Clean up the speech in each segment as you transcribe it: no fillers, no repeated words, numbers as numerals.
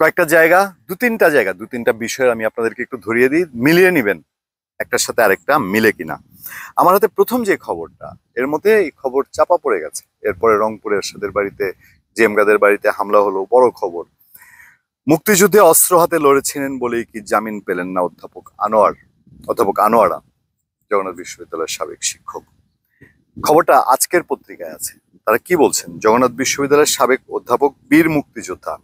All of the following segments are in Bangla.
কয়েকটা জায়গা, দু তিনটা বিষয় আমি আপনাদেরকে একটু ধরিয়ে দিই, মিলিয়ে নিবেন একটার সাথে আরেকটা মিলে কিনা। আমার হাতে প্রথম যে খবরটা, এর মধ্যে এই খবর চাপা পড়ে গেছে। এরপরে রংপুরে এরশাদের বাড়িতে, জেমগাদের বাড়িতে হামলা হলো, বড় খবর। মুক্তিযুদ্ধে অস্ত্র হাতে লড়েছিলেন বলেই কি জামিন পেলেন না অধ্যাপক আনোয়ারা, জগন্নাথ বিশ্ববিদ্যালয়ের সাবেক শিক্ষক। খবরটা আজকের পত্রিকায় আছে। তারা কি বলছেন? জগন্নাথ বিশ্ববিদ্যালয়ের সাবেক অধ্যাপক, বীর মুক্তিযোদ্ধা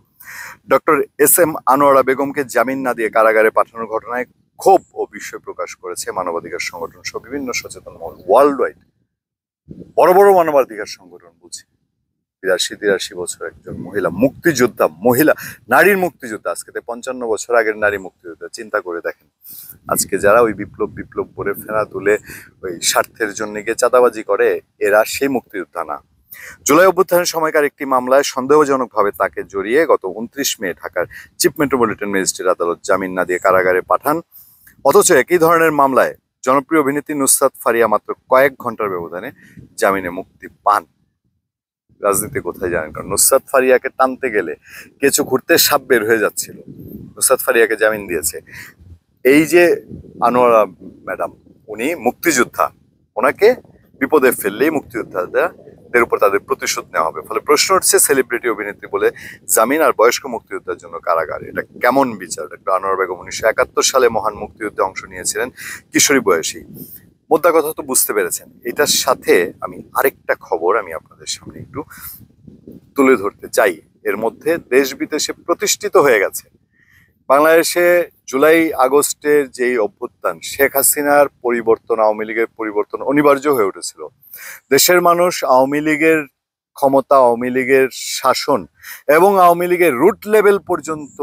ডক্টর এস এম আনোয়ারা বেগমকে জামিন না দিয়ে কারাগারে পাঠানোর ঘটনায় ক্ষোভ ও বিস্ময় প্রকাশ করেছে মানবাধিকার সংগঠন সহ বিভিন্ন সচেতন মহল ওয়ার্ল্ড ওয়াইড। বড় বড় মানবাধিকার সংগঠন বলছে 82-83 বছর একজন মহিলা নারীর মুক্তিযোদ্ধা, আজকে 55 বছর আগের নারী মুক্তিযোদ্ধা। চিন্তা করে দেখেন, আজকে যারা ওই বিপ্লব করে ফেনা তুলে ওই স্বার্থের জন্য গিয়ে চাঁদাবাজি করে, এরা সেই মুক্তিযোদ্ধা না। জুলাই অভ্যুত্থানের সময়কার একটি মামলায় সন্দেহজনকভাবে তাকে জড়িয়ে গত 29 মে ঢাকার চিফ মেট্রোপলিটন ম্যাজিস্ট্রেট আদালত জামিন না দিয়ে কারাগারে পাঠান। অথচ একই ধরনের মামলায় জনপ্রিয় অভিনেত্রী নুসরাত ফারিয়া মাত্র কয়েক ঘন্টার ব্যবধানে জামিনে মুক্তি পান। রাজনীতি কোথায় জানেন? কারণ নুসরাত ফারিয়াকে টানতে গেলে কিছু ঘুরতে সাপ বের হয়ে যাচ্ছিল, নুসরাত ফারিয়াকে জামিন দিয়েছে। এই যে আনোয়ারা ম্যাডাম, উনি মুক্তিযোদ্ধা, ওনাকে বিপদে ফেললেই মুক্তিযোদ্ধাদের উপর তাদের প্রতিশোধ নেওয়া হবে। ফলে প্রশ্ন উঠছে, সেলিব্রিটি অভিনেত্রী বলে জামিন আর বয়স্ক মুক্তিযোদ্ধার জন্য কারাগার, এটা কেমন বিচার? ডক্টর আনোয়ারা বেগম 1971 সালে মহান মুক্তিযুদ্ধে অংশ নিয়েছিলেন কিশোরী বয়সী। মোদ্দা কথা তো বুঝতে পেরেছেন। এটার সাথে আমি আরেকটা খবর আমি আপনাদের সামনে একটু তুলে ধরতে চাই। এর মধ্যে দেশ বিদেশে প্রতিষ্ঠিত হয়ে গেছে। বাংলাদেশে জুলাই আগস্টের যেই অভ্যুত্থান, শেখ হাসিনার পরিবর্তন, আওয়ামী লীগের পরিবর্তন অনিবার্য হয়ে উঠেছিল। দেশের মানুষ আওয়ামী লীগের ক্ষমতা, আওয়ামী লীগের শাসন এবং আওয়ামী লীগের রুট লেভেল পর্যন্ত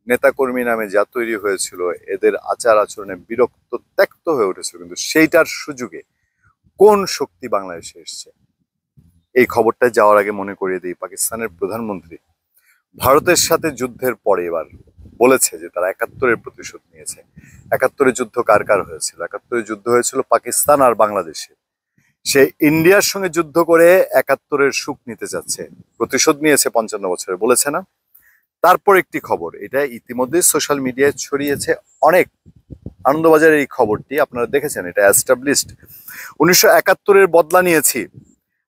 নেতাকর্মী নামে যা তৈরি হয়েছিল, এদের আচার আচরণে বিরক্ত ত্যক্ত হয়ে উঠেছিল। কিন্তু সেইটার সুযোগে কোন শক্তি বাংলাদেশে এসছে? এই খবরটা যাওয়ার আগে মনে করিয়ে দিই, পাকিস্তানের প্রধানমন্ত্রী ভারতের সাথে যুদ্ধের পরে এবার বলেছে যে তারা 71-এর প্রতিশোধ নিয়েছে। 71-এর যুদ্ধ কার কার হয়েছিল? 71-এর যুদ্ধ হয়েছিল পাকিস্তান আর বাংলাদেশে। সে ইন্ডিয়ার সঙ্গে যুদ্ধ করে 71-এর সুখ নিতে যাচ্ছে, প্রতিশোধ নিয়েছে 55 বছরে, বলেছে না? তারপর একটি খবর, এটা ইতিমধ্যে সোশ্যাল মিডিয়ায় ছড়িয়েছে অনেক। আনন্দবাজারের এই খবরটি আপনারা দেখেছেন, এটা এস্টাবলিশড। 1971-এর বদলা নিয়েছি,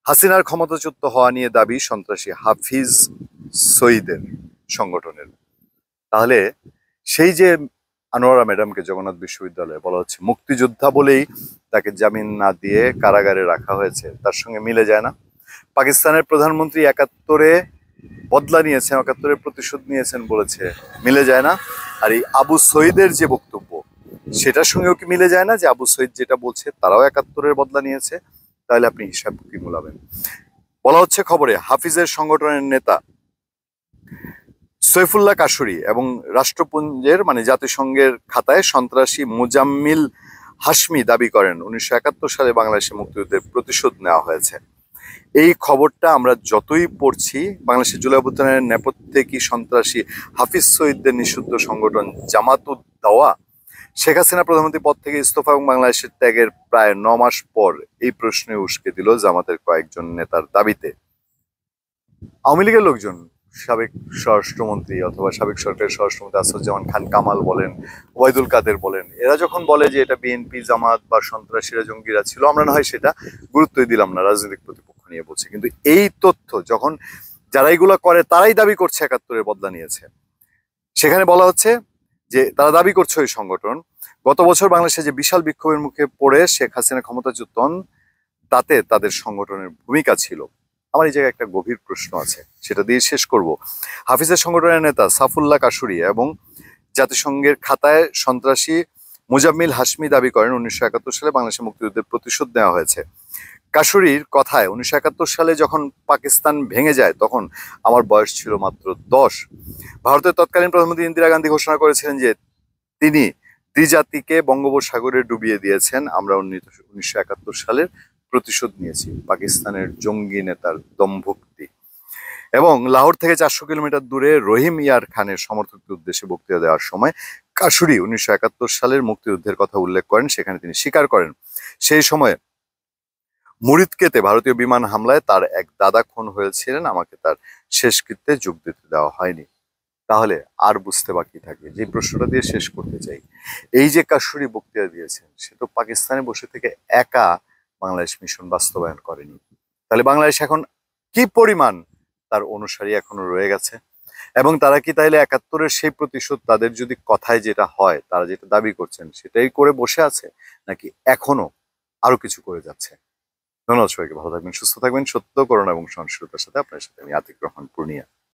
হাসিনার ক্ষমতাচ্যুত হওয়া নিয়ে দাবি সন্ত্রাসী হাফিজ সঈদের সংগঠনের। তাহলে সেই যে আনোয়ারা ম্যাডামকে জগন্নাথ বিশ্ববিদ্যালয়ে বলা হচ্ছে মুক্তিযোদ্ধা বলেই তাকে জামিন না দিয়ে কারাগারে রাখা হয়েছে, তার সঙ্গে মিলে যায় না? পাকিস্তানের প্রধানমন্ত্রী 71-এ বদলা নিয়েছেন, 71-এর প্রতিশোধ নিয়েছেন বলেছে, মিলে যায় না? আর এই আবু সঈদের যে বক্তব্য, সেটার সঙ্গেও কি মিলে যায় না যে আবু সঈদ যেটা বলছে তারাও 71-এর বদলা নিয়েছে? তাহলে আপনি হিসাব কি মোলাবেন? বলা হচ্ছে খবরে, হাফিজের সংগঠনের নেতা সৈফুল্লাহ কাশুরি এবং রাষ্ট্রপুঞ্জের জাতিসংঘের খাতায় সন্ত্রাসী মুজাম্মিল হাশমি দাবি করেন 1971 সালে বাংলাদেশে মুক্তিযুদ্ধের প্রতিশোধ নেওয়া হয়েছে। এই খবরটা আমরা যতই পড়ছি, বাংলাদেশের জুলাই অভ্যুত্থানের নেপথ্যে কি সন্ত্রাসী হাফিজ সঈদদের নিষিদ্ধ সংগঠন জামাতুদ দাওয়া? শেখ হাসিনা প্রধানমন্ত্রী পদ থেকে ইস্তফা এবং বাংলাদেশের ত্যাগের প্রায় 9 মাস পর এই প্রশ্নে উস্কে দিল জামাতের কয়েকজন নেতার দাবিতে। আওয়ামী লীগের লোকজন, সাবেক স্বরাষ্ট্রমন্ত্রী অথবা সাবেক সরকারের স্বরাষ্ট্রমন্ত্রী আসাদুজ্জামান খান কামাল বলেন, ওবায়দুল কাদের বলেন, এরা যখন বলে যে এটা বিএনপি, জামাত বা সন্ত্রাসীরা, জঙ্গিরা ছিল, আমরা না হয় সেটা গুরুত্বই দিলাম না, রাজনৈতিক প্রতিপক্ষ নিয়ে বলছে। কিন্তু এই তথ্য যখন যারা এইগুলো করে তারাই দাবি করছে 71-এর বদলা নিয়েছে, সেখানে বলা হচ্ছে যে তারা দাবি করছে ওই সংগঠন গত বছর বাংলাদেশে যে বিশাল বিক্ষোভের মুখে পড়ে শেখ হাসিনা ক্ষমতাচ্যুত হন, তাতে তাদের সংগঠনের ভূমিকা ছিল। আমার এই জায়গায় একটা গভীর প্রশ্ন আছে, সেটা দিয়ে শেষ করব। হাফিজের সংগঠনের নেতা সাফুল্লাহ কাশুরি এবং জাতিসংঘের খাতায় সন্ত্রাসী মুজাম্মিল হাশমি দাবি করেন 1971 সালে বাংলাদেশে মুক্তিযুদ্ধের প্রতিশোধ নেওয়া হয়েছে। কাশুরির কথায় 1971 সালে যখন পাকিস্তান ভেঙে যায় তখন আমার বয়স ছিল মাত্র 10। ভারতের তৎকালীন প্রধানমন্ত্রী ইন্দিরা গান্ধী ঘোষণা করেছিলেন যে তিনি দ্বিজাতিকে বঙ্গোপসাগরে ডুবিয়ে দিয়েছেন। আমরা 1971 সালের প্রতিশোধ নিয়েছি, পাকিস্তানের জঙ্গি নেতার দম্ভক্তি। এবং লাহোর থেকে 400 কিলোমিটার দূরে রহিম ইয়ার খানের সমর্থকদের উদ্দেশ্যে বক্তৃতা দেওয়ার সময় কাশুরি 1971 সালের মুক্তিযুদ্ধের কথা উল্লেখ করেন। সেখানে তিনি স্বীকার করেন সেই সময় মুরিদকেতে ভারতীয় বিমান হামলায় তার এক দাদা খুন হয়েছিলেন, আমাকে তার শেষকৃত্যে যোগ দিতে দেওয়া হয়নি। তাহলে আর বুঝতে বাকি থাকে যে প্রশ্নটা দিয়ে শেষ করতে চাই, এই যে কাশুরি বক্তৃতা দিয়েছেন সে তো পাকিস্তানে বসে থেকে একা বাংলাদেশ মিশন বাস্তবায়ন করেনি। তাহলে বাংলাদেশ এখন কি পরিমাণ তার অনুসারী এখনো রয়ে গেছে, এবং তারা কি তাইলে ৭১-এর সেই প্রতিশোধ তাদের যদি কথায় যেটা হয় তারা যেটা দাবি করছেন সেটাই করে বসে আছে, নাকি এখনো আরো কিছু করে যাচ্ছে? ধন্যবাদ সবাইকে, ভালো থাকবেন, সুস্থ থাকবেন। সত্য, করোনা এবং সহনশীলতার সাথে আপনার সাথে আমি আতিক রহমান পূর্ণিয়া।